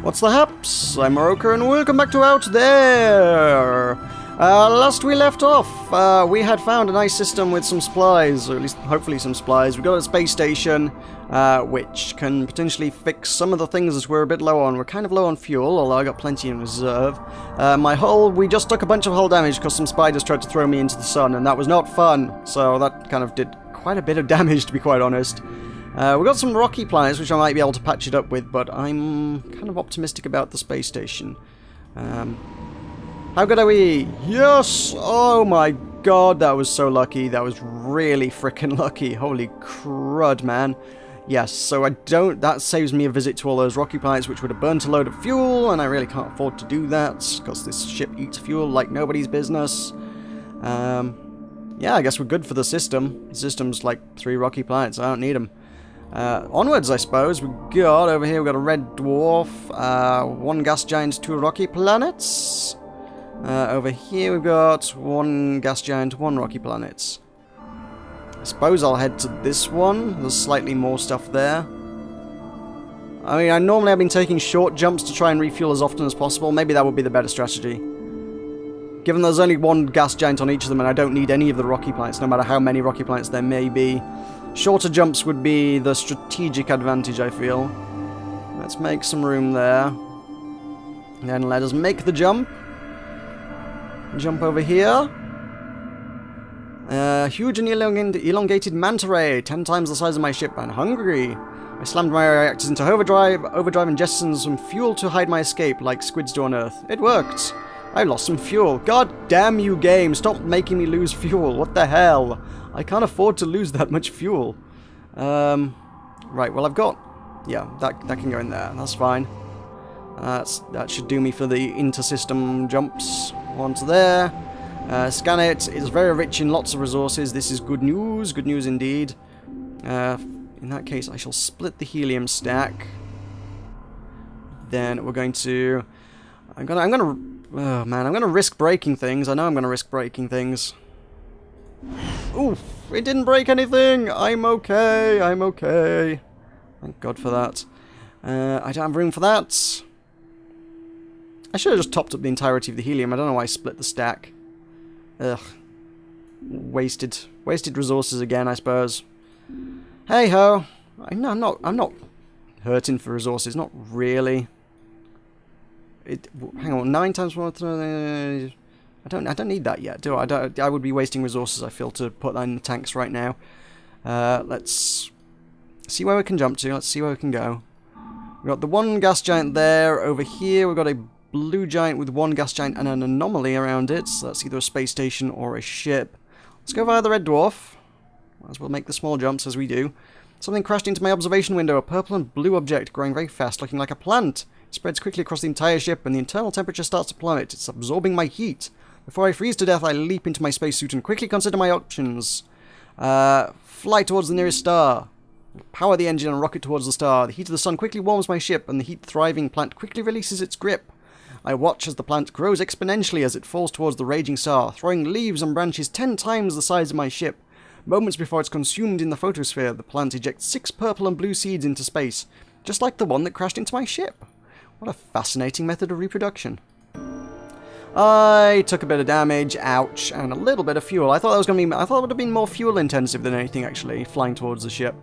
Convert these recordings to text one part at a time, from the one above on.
What's the haps? I'm Meroka and welcome back to Out There! Last we left off, we had found a nice system with some supplies, or at least hopefully some supplies. We got a space station, which can potentially fix some of the things that we're a bit low on. We're kind of low on fuel, although I got plenty in reserve. My hull, we just took a bunch of hull damage because some spiders tried to throw me into the sun, and that was not fun. So that kind of did quite a bit of damage, to be quite honest. We've got some rocky planets, which I might be able to patch it up with, but I'm kind of optimistic about the space station. How good are we? Yes! Oh my god, that was so lucky. That was really freaking lucky. Holy crud, man. Yes, so that saves me a visit to all those rocky planets, which would have burnt a load of fuel, and I really can't afford to do that, because this ship eats fuel like nobody's business. Yeah, I guess we're good for the system. The system's like 3 rocky planets, I don't need them. Onwards, I suppose. Over here, we've got a red dwarf, 1 gas giant, 2 rocky planets. Over here, we've got 1 gas giant, 1 rocky planets. I suppose I'll head to this one. There's slightly more stuff there. I mean, normally I've been taking short jumps to try and refuel as often as possible. Maybe that would be the better strategy. Given there's only 1 gas giant on each of them, and I don't need any of the rocky planets, no matter how many rocky planets there may be. Shorter jumps would be the strategic advantage, I feel. Let's make some room there. And then let us make the jump. Jump over here. Huge and elongated manta ray, 10 times the size of my ship, and hungry. I slammed my reactors into overdrive and jettisoned some fuel to hide my escape, like squids do on Earth. It worked. I lost some fuel. God damn you, game. Stop making me lose fuel. What the hell? I can't afford to lose that much fuel. Right, well I've got... Yeah, that can go in there. That's fine. That should do me for the inter-system jumps. Onto there. Scan it. It's very rich in lots of resources. This is good news. Good news indeed. In that case, I shall split the helium stack. Then we're going to... I'm gonna risk breaking things. I know I'm gonna risk breaking things. Oof! It didn't break anything! I'm okay, I'm okay. Thank God for that. I don't have room for that. I should have just topped up the entirety of the helium. I don't know why I split the stack. Ugh. Wasted resources again, I suppose. Hey ho! I'm not hurting for resources, not really. Hang on, 9 times more. I don't need that yet, do I? I would be wasting resources, I feel, to put that in the tanks right now. Let's see where we can jump to. Let's see where we can go. We've got the 1 gas giant there. Over here, we've got a blue giant with 1 gas giant and an anomaly around it. So that's either a space station or a ship. Let's go via the red dwarf. Might as well make the small jumps as we do. Something crashed into my observation window. A purple and blue object growing very fast, looking like a plant. It spreads quickly across the entire ship, and the internal temperature starts to plummet. It's absorbing my heat. Before I freeze to death, I leap into my spacesuit and quickly consider my options. Fly towards the nearest star. Power the engine and rocket towards the star. The heat of the sun quickly warms my ship, and the heat-thriving plant quickly releases its grip. I watch as the plant grows exponentially as it falls towards the raging star, throwing leaves and branches 10 times the size of my ship. Moments before it's consumed in the photosphere, the plant ejects 6 purple and blue seeds into space, just like the one that crashed into my ship. What a fascinating method of reproduction. I took a bit of damage, ouch, and a little bit of fuel. I thought it would have been more fuel intensive than anything, actually, flying towards the ship.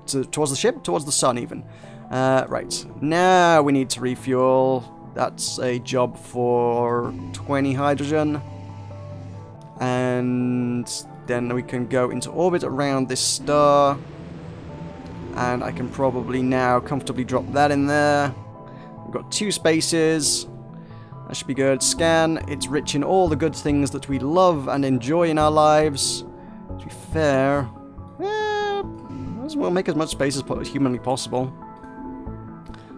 Towards the sun, even. Right, now we need to refuel. That's a job for 20 hydrogen. And then we can go into orbit around this star. And I can probably now comfortably drop that in there. We've got 2 spaces. That should be good. Scan. It's rich in all the good things that we love and enjoy in our lives. To be fair, might as well make as much space as humanly possible.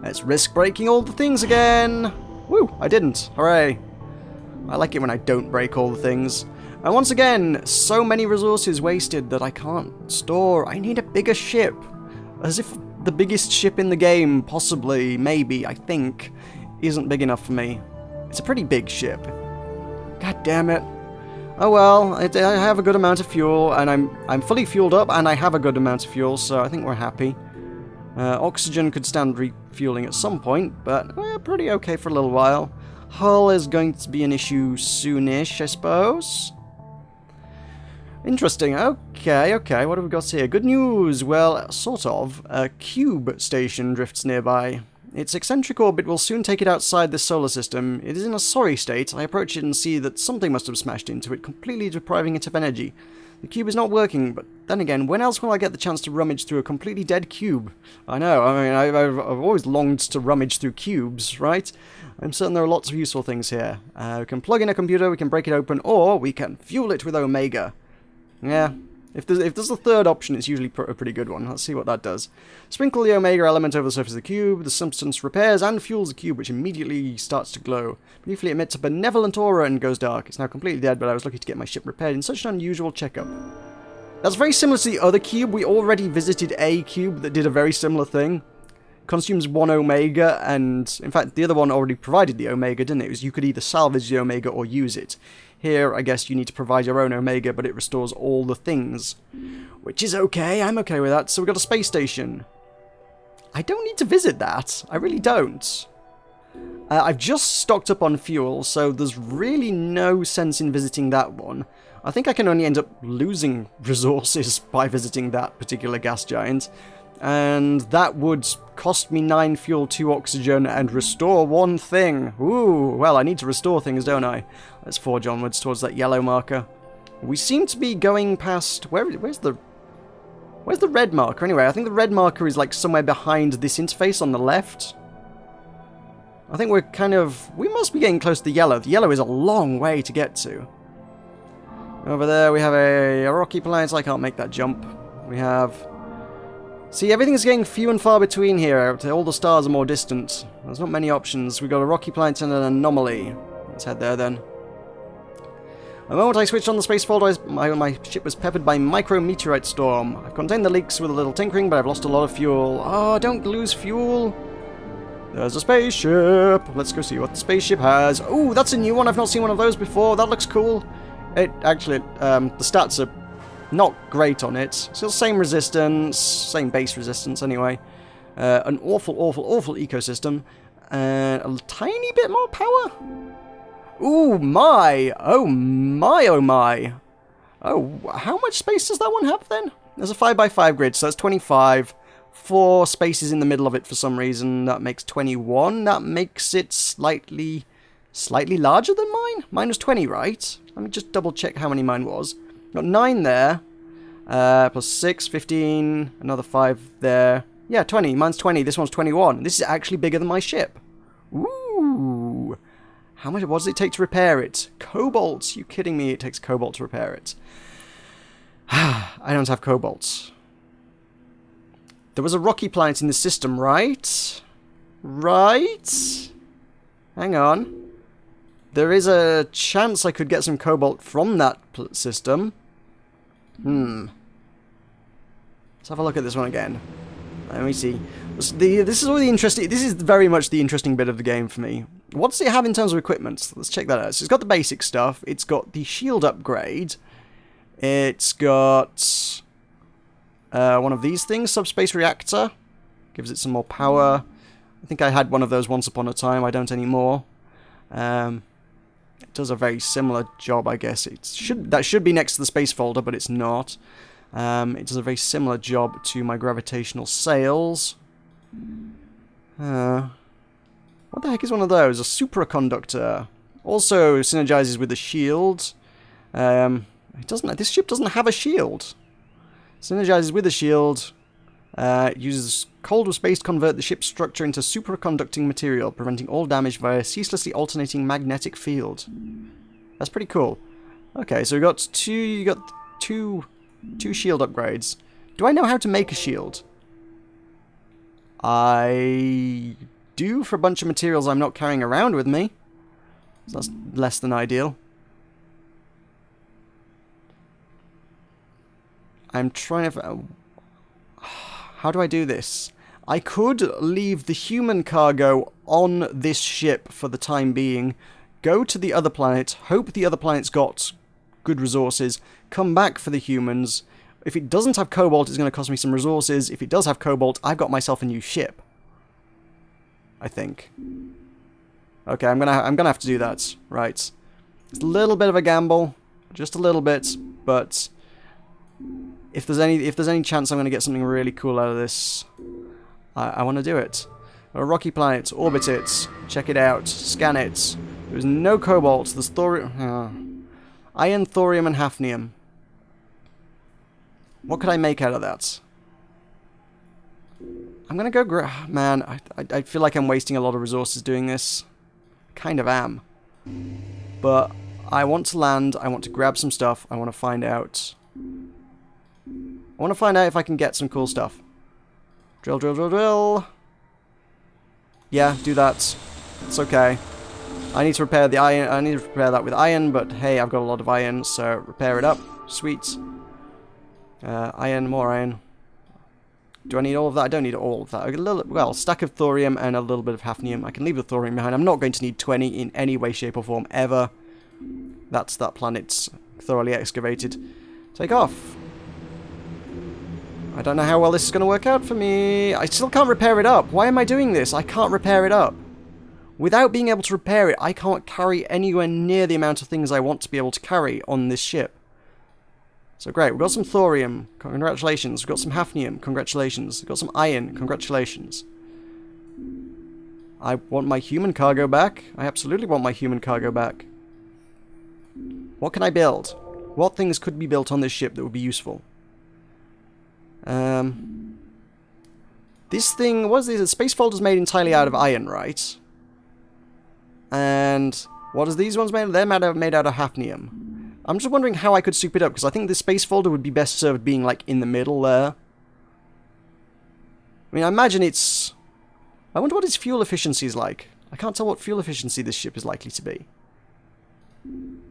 Let's risk breaking all the things again. Woo! I didn't. Hooray. I like it when I don't break all the things. And once again, so many resources wasted that I can't store. I need a bigger ship. As if the biggest ship in the game, possibly, maybe, I think, isn't big enough for me. It's a pretty big ship. God damn it. Oh well, I have a good amount of fuel, and I'm fully fueled up, and I have a good amount of fuel, so I think we're happy. Oxygen could stand refueling at some point, but pretty okay for a little while. Hull is going to be an issue soonish, I suppose. Interesting. Okay, what have we got here? Good news. Well, sort of. A cube station drifts nearby. Its eccentric orbit will soon take it outside the solar system. It is in a sorry state. I approach it and see that something must have smashed into it, completely depriving it of energy. The cube is not working, but then again, when else will I get the chance to rummage through a completely dead cube? I know, I mean, I've always longed to rummage through cubes, right? I'm certain there are lots of useful things here. We can plug in a computer, we can break it open, or we can fuel it with Omega. Yeah, if there's a third option, it's usually a pretty good one. Let's see what that does. Sprinkle the Omega element over the surface of the cube. The substance repairs and fuels the cube, which immediately starts to glow. Briefly emits a benevolent aura and goes dark. It's now completely dead, but I was lucky to get my ship repaired in such an unusual checkup. That's very similar to the other cube. We already visited a cube that did a very similar thing. Consumes 1 Omega, and in fact, the other one already provided the Omega, didn't it? It was, you could either salvage the Omega or use it. Here, I guess you need to provide your own Omega, but it restores all the things. Which is okay, I'm okay with that. So we've got a space station. I don't need to visit that. I really don't. I've just stocked up on fuel, so there's really no sense in visiting that one. I think I can only end up losing resources by visiting that particular gas giant. And that would cost me 9 fuel, 2 oxygen, and restore 1 thing. Ooh, well, I need to restore things, don't I? Let's forge onwards towards that yellow marker. We seem to be going past... Where's the red marker? Anyway, I think the red marker is like somewhere behind this interface on the left. I think we're kind of... We must be getting close to the yellow. The yellow is a long way to get to. Over there we have a rocky planet. I can't make that jump. We have... See, everything's getting few and far between here. All the stars are more distant. There's not many options. We've got a rocky planet and an anomaly. Let's head there then. The moment I switched on the space folder, my ship was peppered by micro-meteorite storm. I've contained the leaks with a little tinkering, but I've lost a lot of fuel. Oh, don't lose fuel. There's a spaceship. Let's go see what the spaceship has. Oh, that's a new one. I've not seen one of those before. That looks cool. It actually, the stats are not great on it. Still same resistance, same base resistance anyway. An awful ecosystem. And a tiny bit more power. Ooh, my. Oh, my, oh, my. Oh, how much space does that one have then? There's a 5x5 grid, so that's 25. 4 spaces in the middle of it for some reason. That makes 21. That makes it slightly larger than mine. Mine was 20, right? Let me just double check how many mine was. Got 9 there. Plus 6, 15. Another 5 there. Yeah, 20. Mine's 20. This one's 21. This is actually bigger than my ship. Ooh. How much? What does it take to repair it? Cobalt. You kidding me? It takes cobalt to repair it. I don't have cobalt. There was a rocky planet in the system, right? Right? Hang on. There is a chance I could get some cobalt from that system. Let's have a look at this one again. Let me see. This is all the interesting. This is very much the interesting bit of the game for me. What does it have in terms of equipment? Let's check that out. So it's got the basic stuff. It's got the shield upgrade. It's got one of these things, subspace reactor. Gives it some more power. I think I had one of those once upon a time. I don't anymore. It does a very similar job, I guess. That should be next to the space folder, but it's not. It does a very similar job to my gravitational sails. What the heck is one of those? A supraconductor. Also synergizes with the shield. This ship doesn't have a shield. Synergizes with the shield. Uses cold space to convert the ship's structure into superconducting material, preventing all damage via a ceaselessly alternating magnetic field. That's pretty cool. Okay, so we got two shield upgrades. Do I know how to make a shield? I do for a bunch of materials I'm not carrying around with me. So that's less than ideal. I'm trying to... How do I do this? I could leave the human cargo on this ship for the time being, go to the other planet, hope the other planet's got good resources, come back for the humans, If it doesn't have cobalt, it's going to cost me some resources. If it does have cobalt, I've got myself a new ship. I think. Okay, I'm gonna have to do that. Right. It's a little bit of a gamble. Just a little bit, but if there's any chance I'm going to get something really cool out of this, I want to do it. A rocky planet, orbit it, check it out, scan it. There's no cobalt. There's thorium, iron, thorium, and hafnium. What could I make out of that? I'm gonna go. Man, I feel like I'm wasting a lot of resources doing this. Kind of am, but I want to land. I want to grab some stuff. I want to find out. I want to find out if I can get some cool stuff. Drill, drill, drill, drill. Yeah, do that. It's okay. I need to repair the iron. I need to repair that with iron, but hey, I've got a lot of iron, so repair it up. Sweet. Iron, more iron. Do I need all of that? I don't need all of that. A little, well, stack of thorium and a little bit of hafnium. I can leave the thorium behind. I'm not going to need 20 in any way, shape, or form ever. That's that planet's thoroughly excavated. Take off. I don't know how well this is going to work out for me. I still can't repair it up. Why am I doing this? I can't repair it up. Without being able to repair it, I can't carry anywhere near the amount of things I want to be able to carry on this ship. So great, we've got some thorium. Congratulations. We've got some hafnium. Congratulations. We've got some iron. Congratulations. I want my human cargo back. I absolutely want my human cargo back. What can I build? What things could be built on this ship that would be useful? This thing, what is this? The space folder's made entirely out of iron, right? And what are these ones made of? They're made out of hafnium. I'm just wondering how I could soup it up, because I think the space folder would be best served being, like, in the middle there. I mean, I imagine it's... I wonder what its fuel efficiency is like. I can't tell what fuel efficiency this ship is likely to be.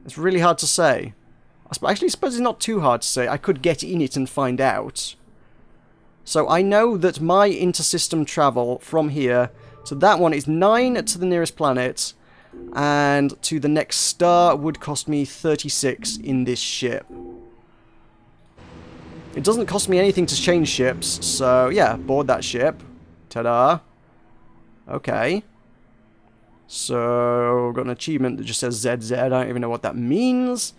It's really hard to say. Actually, I suppose it's not too hard to say. I could get in it and find out. So I know that my inter-system travel from here to that one is 9 to the nearest planet, and to the next star would cost me 36 in this ship. It doesn't cost me anything to change ships, so yeah, board that ship. Ta-da. Okay. So, we've got an achievement that just says ZZ, I don't even know what that means.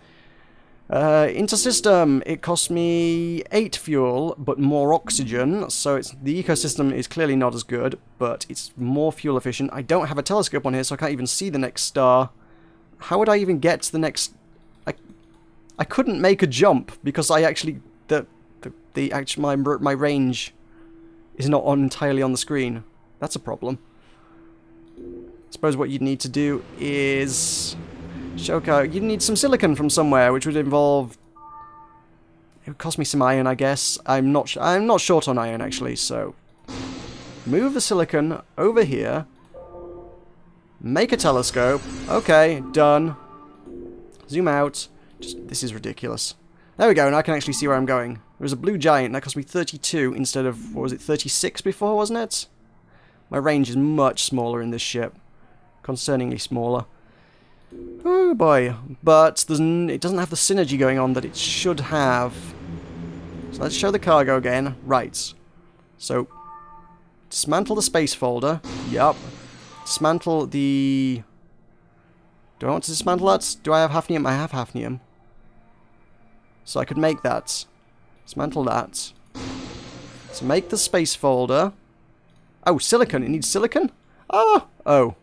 Intersystem, it cost me 8 fuel, but more oxygen, so the ecosystem is clearly not as good, but it's more fuel efficient. I don't have a telescope on here, so I can't even see the next star. How would I even get to the next... I couldn't make a jump, because I actually... my range is not entirely on the screen. That's a problem. I suppose what you'd need to do is... Shoka, you'd need some silicon from somewhere, which would involve... It would cost me some iron, I guess. I'm not short on iron, actually, so... Move the silicon over here. Make a telescope. Okay, done. Zoom out. This is ridiculous. There we go, now I can actually see where I'm going. There was a blue giant, that cost me 32 instead of, what was it, 36 before, wasn't it? My range is much smaller in this ship. Concerningly smaller. Oh boy, but it doesn't have the synergy going on that it should have. So let's show the cargo again. Right. So, dismantle the space folder. Yup. Dismantle the... Do I want to dismantle that? Do I have hafnium? I have hafnium. So I could make that. Dismantle that. So make the space folder. Oh, silicon. It needs silicon? Oh! Oh.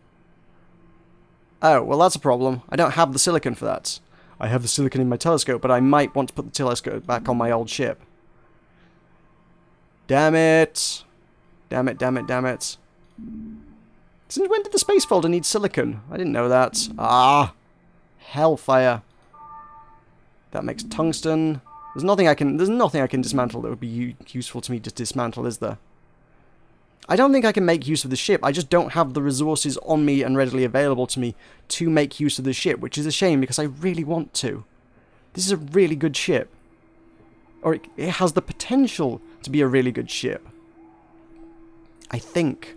Oh, well that's a problem. I don't have the silicon for that. I have the silicon in my telescope, but I might want to put the telescope back on my old ship. Damn it. Damn it, damn it, damn it. Since when did the space folder need silicon? I didn't know that. Ah! Hellfire. That makes tungsten. There's nothing I can dismantle that would be useful to me to dismantle, is there? I don't think I can make use of the ship. I just don't have the resources on me and readily available to me to make use of the ship, which is a shame because I really want to. This is a really good ship. Or it has the potential to be a really good ship. I think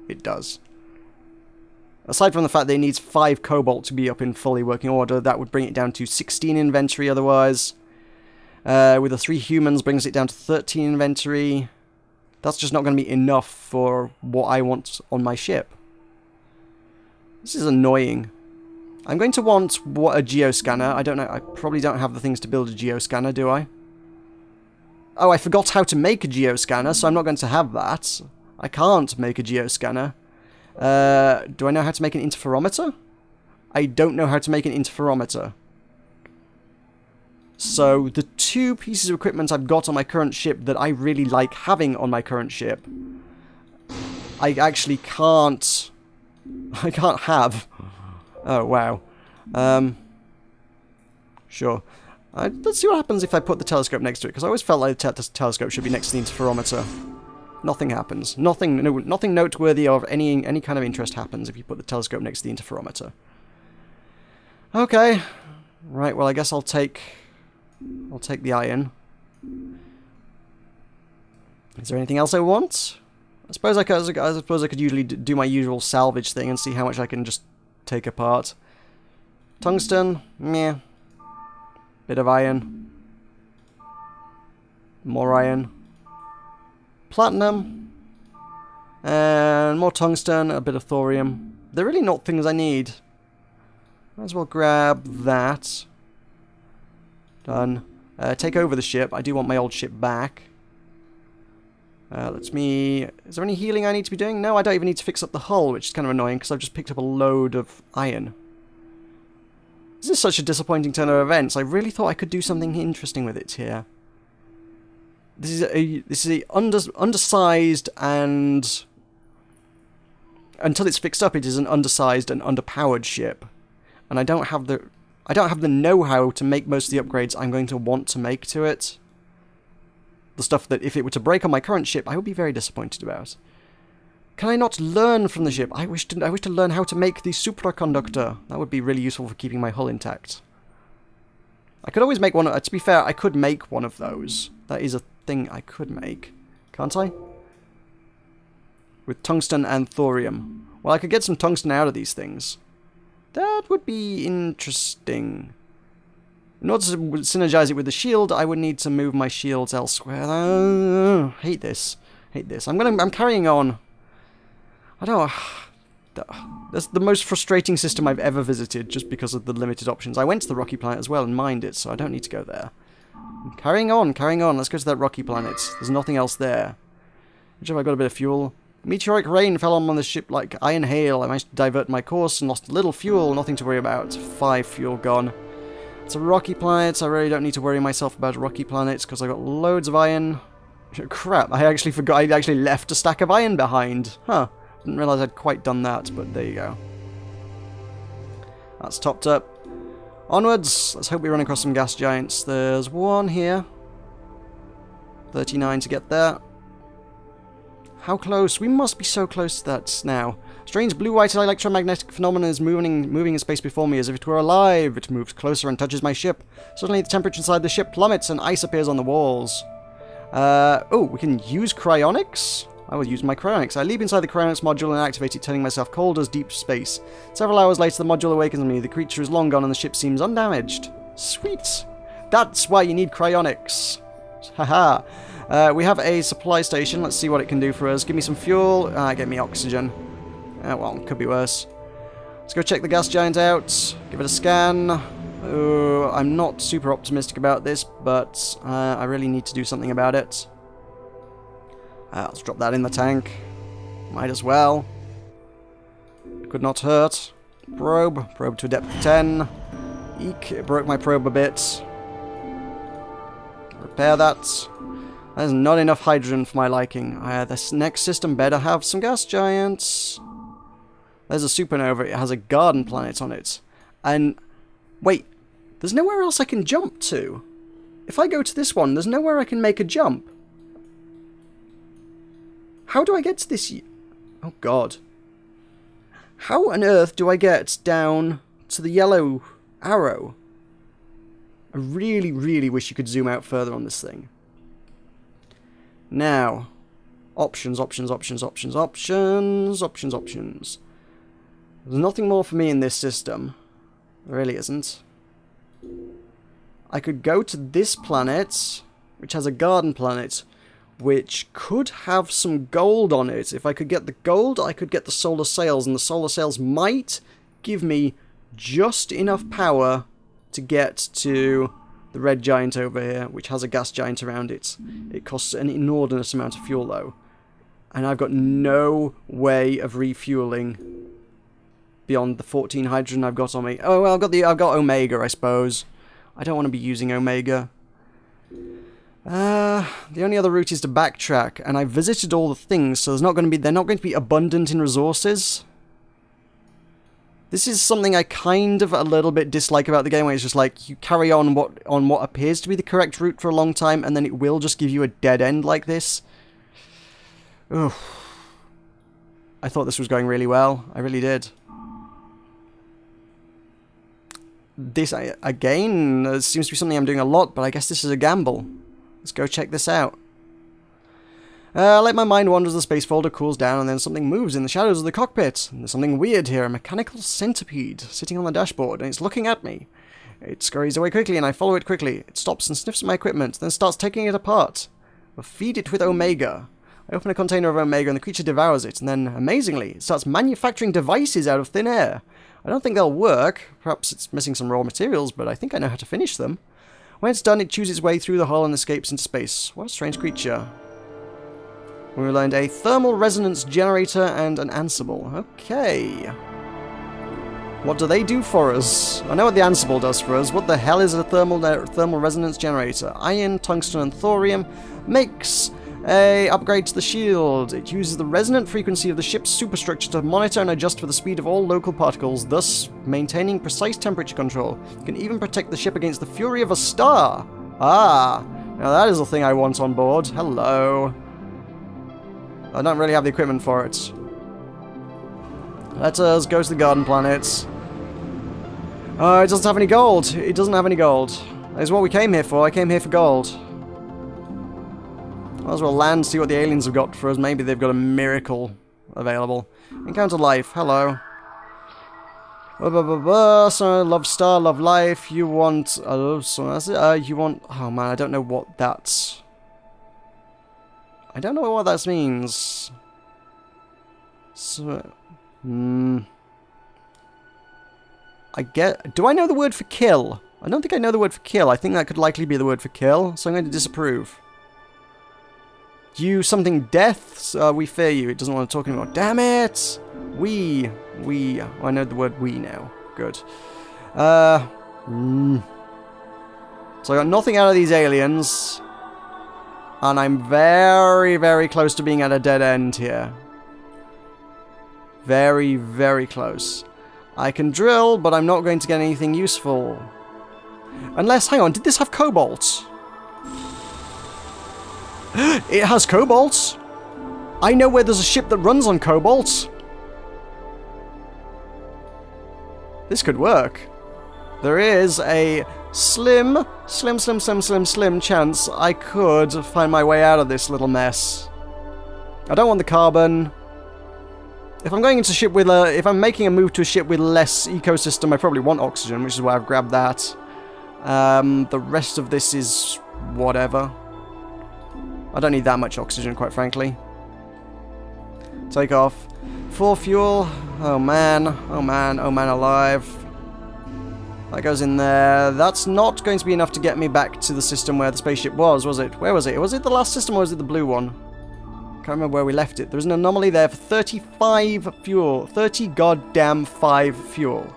it does. Aside from the fact that it needs 5 cobalt to be up in fully working order, that would bring it down to 16 inventory otherwise. With the 3 humans, brings it down to 13 inventory. That's just not going to be enough for what I want on my ship. This is annoying. I'm going to want a geoscanner. I don't know. I probably don't have the things to build a geoscanner, do I? Oh, I forgot how to make a geoscanner, so I'm not going to have that. I can't make a geoscanner. Do I know how to make an interferometer? I don't know how to make an interferometer. So, the 2 pieces of equipment I've got on my current ship that I really like having on my current ship, I actually can't... I can't have. Oh, wow. Sure. Let's see what happens if I put the telescope next to it, because I always felt like the telescope should be next to the interferometer. Nothing happens. Nothing noteworthy of any kind of interest happens if you put the telescope next to the interferometer. Okay. Right, well, I guess I'll take the iron. Is there anything else I want? I suppose I could usually do my usual salvage thing and see how much I can just take apart. Tungsten, meh. Bit of iron. More iron. Platinum. And more tungsten, a bit of thorium. They're really not things I need. Might as well grab that. Done. Take over the ship. I do want my old ship back. Is there any healing I need to be doing? No, I don't even need to fix up the hull, which is kind of annoying because I've just picked up a load of iron. This is such a disappointing turn of events. I really thought I could do something interesting with it here. This is a undersized and until it's fixed up, it is an undersized and underpowered ship, and I don't have the know-how to make most of the upgrades I'm going to want to make to it. The stuff that, if it were to break on my current ship, I would be very disappointed about. Can I not learn from the ship? I wish to learn how to make the supraconductor. That would be really useful for keeping my hull intact. I could always make one. To be fair, I could make one of those. That is a thing I could make. Can't I? With tungsten and thorium. Well, I could get some tungsten out of these things. That would be interesting. In order to synergize it with the shield, I would need to move my shields elsewhere. Hate this. Hate this. I'm carrying on. I don't... That's the most frustrating system I've ever visited, just because of the limited options. I went to the rocky planet as well and mined it, so I don't need to go there. Carrying on, carrying on. Let's go to that rocky planet. There's nothing else there. Which have I got a bit of fuel? Meteoric rain fell on the ship like iron hail. I managed to divert my course and lost a little fuel. Nothing to worry about. 5 fuel gone. It's a rocky planet. I really don't need to worry myself about rocky planets because I got loads of iron. Crap, I actually forgot. I actually left a stack of iron behind. Huh. Didn't realise I'd quite done that, but there you go. That's topped up. Onwards. Let's hope we run across some gas giants. There's one here. 39 to get there. How close? We must be so close to that now. Strange blue-white electromagnetic phenomenon is moving in space before me as if it were alive. It moves closer and touches my ship. Suddenly the temperature inside the ship plummets and ice appears on the walls. Oh, we can use cryonics? I will use my cryonics. I leap inside the cryonics module and activate it, turning myself cold as deep space. Several hours later, the module awakens me. The creature is long gone and the ship seems undamaged. Sweet! That's why you need cryonics. Haha. We have a supply station. Let's see what it can do for us. Give me some fuel. Get me oxygen. Well, could be worse. Let's go check the gas giant out. Give it a scan. I'm not super optimistic about this, but I really need to do something about it. Let's drop that in the tank. Might as well. Could not hurt. Probe. Probe to a depth of 10. Eek. It broke my probe a bit. Repair that. There's not enough hydrogen for my liking. This next system better have some gas giants. There's a supernova. It has a garden planet on it. And, wait, there's nowhere else I can jump to. If I go to this one, there's nowhere I can make a jump. How do I get to this? Oh, God. How on earth do I get down to the yellow arrow? I really, really wish you could zoom out further on this thing. Now, options, options, options, options, options, options, options. There's nothing more for me in this system. There really isn't. I could go to this planet, which has a garden planet, which could have some gold on it. If I could get the gold, I could get the solar sails, and the solar sails might give me just enough power to get to the red giant over here, which has a gas giant around it. It costs an inordinate amount of fuel, though. And I've got no way of refueling beyond the 14 hydrogen I've got on me. Oh, well, I've got Omega, I suppose. I don't want to be using Omega. The only other route is to backtrack, and I've visited all the things, so they're not going to be abundant in resources. This is something I kind of a little bit dislike about the game, where it's just like you carry on what appears to be the correct route for a long time, and then it will just give you a dead end like this. Ugh. I thought this was going really well. I really did. This, again, seems to be something I'm doing a lot, but I guess this is a gamble. Let's go check this out. Let my mind wander as the space folder cools down, and then something moves in the shadows of the cockpit. And there's something weird here, a mechanical centipede sitting on the dashboard, and it's looking at me. It scurries away quickly, and I follow it quickly. It stops and sniffs at my equipment, then starts taking it apart. I'll feed it with Omega. I open a container of Omega, and the creature devours it, and then, amazingly, it starts manufacturing devices out of thin air. I don't think they'll work. Perhaps it's missing some raw materials, but I think I know how to finish them. When it's done, it chews its way through the hull and escapes into space. What a strange creature. We learned a thermal resonance generator and an Ansible. Okay. What do they do for us? I know what the Ansible does for us. What the hell is a thermal resonance generator? Iron, tungsten, and thorium makes a upgrade to the shield. It uses the resonant frequency of the ship's superstructure to monitor and adjust for the speed of all local particles, thus maintaining precise temperature control. It can even protect the ship against the fury of a star. Ah, now that is the thing I want on board. Hello. I don't really have the equipment for it. Let us go to the garden planets. Oh, it doesn't have any gold. It doesn't have any gold. That's what we came here for. I came here for gold. Might as well land, see what the aliens have got for us. Maybe they've got a miracle available. Encounter life. Hello. So, love star, love life. You want... you want... Oh man, I don't know what that's... I don't know what that means. So... I get... Do I know the word for kill? I don't think I know the word for kill. I think that could likely be the word for kill, so I'm going to disapprove. You something death? We fear you. It doesn't want to talk anymore. Damn it! We. Oh, I know the word we now. Good. So I got nothing out of these aliens. And I'm very, very close to being at a dead end here. Very, very close. I can drill, but I'm not going to get anything useful. Unless, hang on, did this have cobalt? It has cobalt! I know where there's a ship that runs on cobalt! This could work. There is a slim chance I could find my way out of this little mess. I don't want the carbon. If I'm going into ship with if I'm making a move to a ship with less ecosystem, I probably want oxygen, which is why I've grabbed that. The rest of this is whatever. I don't need that much oxygen, quite frankly. Take off. Full fuel. Oh man. Oh man. Oh man alive. That goes in there. That's not going to be enough to get me back to the system where the spaceship was it? Where was it? Was it the last system or was it the blue one? Can't remember where we left it. There's an anomaly there for 35 fuel. 30 goddamn 5 fuel.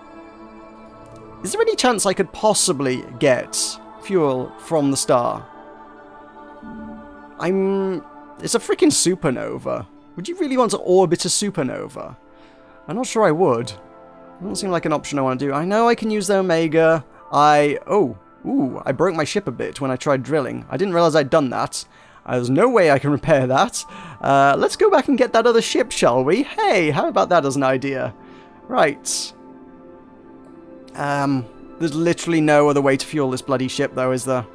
Is there any chance I could possibly get fuel from the star? It's a freaking supernova. Would you really want to orbit a supernova? I'm not sure I would. Doesn't seem like an option I want to do. I know I can use the Omega. I broke my ship a bit when I tried drilling. I didn't realize I'd done that. There's no way I can repair that. Let's go back and get that other ship, shall we? Hey, how about that as an idea? Right. There's literally no other way to fuel this bloody ship, though, is there?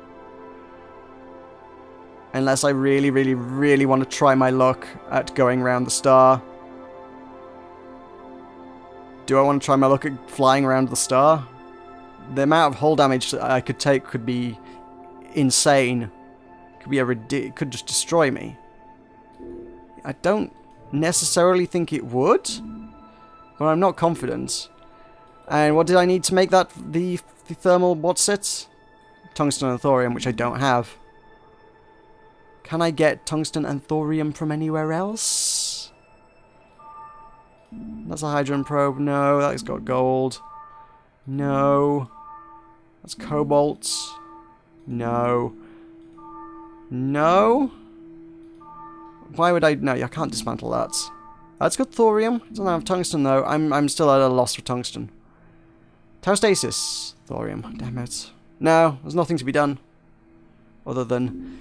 Unless I really, really, really want to try my luck at going around the star. Do I want to try my luck at flying around the star? the amount of hull damage that I could take could be insane. It could just destroy me. I don't necessarily think it would, but I'm not confident. And what did I need to make that the thermal, what's it? Tungsten and thorium, which I don't have. Can I get tungsten and thorium from anywhere else? That's a hydrogen probe. No, that's got gold. No. That's cobalt. No. No? Why would I... No, I can't dismantle that. That's got thorium. Doesn't have tungsten, though. I'm still at a loss for tungsten. Taustasis. Thorium. Damn it. No, there's nothing to be done. Other than...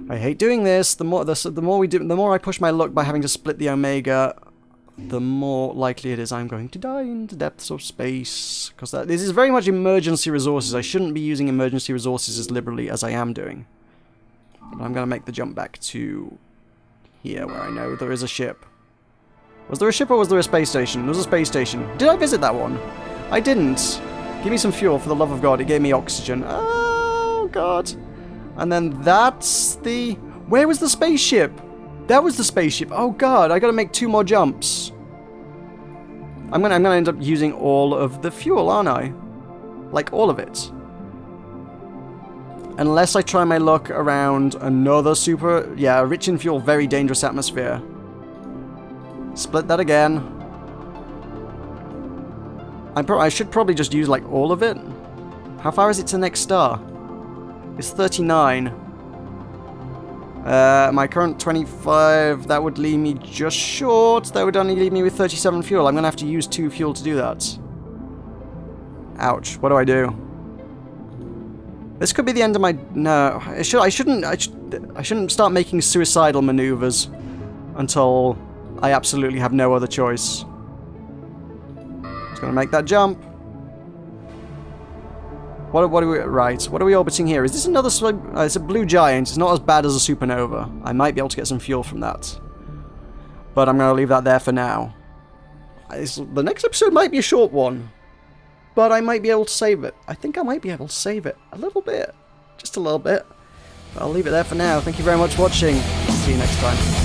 I hate doing this. The more I push my luck by having to split the Omega, the more likely it is I'm going to die in the depths of space. Because this is very much emergency resources. I shouldn't be using emergency resources as liberally as I am doing. But I'm going to make the jump back to here, where I know there is a ship. Was there a ship or was there a space station? There was a space station. Did I visit that one? I didn't. Give me some fuel, for the love of God. It gave me oxygen. Oh, God. And then that's the... Where was the spaceship? That was the spaceship. Oh, God. I got to make 2 more jumps. I'm gonna end up using all of the fuel, aren't I? Like, all of it. Unless I try my luck around another super... Yeah, rich in fuel, very dangerous atmosphere. Split that again. I should probably just use, like, all of it. How far is it to the next star? It's 39. My current 25, that would leave me just short. That would only leave me with 37 fuel. I'm going to have to use 2 fuel to do that. Ouch. What do I do? This could be the end of my... No, I shouldn't start making suicidal maneuvers until I absolutely have no other choice. Just gonna make that jump. What are we... Right, what are we orbiting here? Is this another... it's a blue giant. It's not as bad as a supernova. I might be able to get some fuel from that. But I'm gonna leave that there for now. The next episode might be a short one. But I might be able to save it. I think I might be able to save it. A little bit. Just a little bit. But I'll leave it there for now. Thank you very much for watching. See you next time.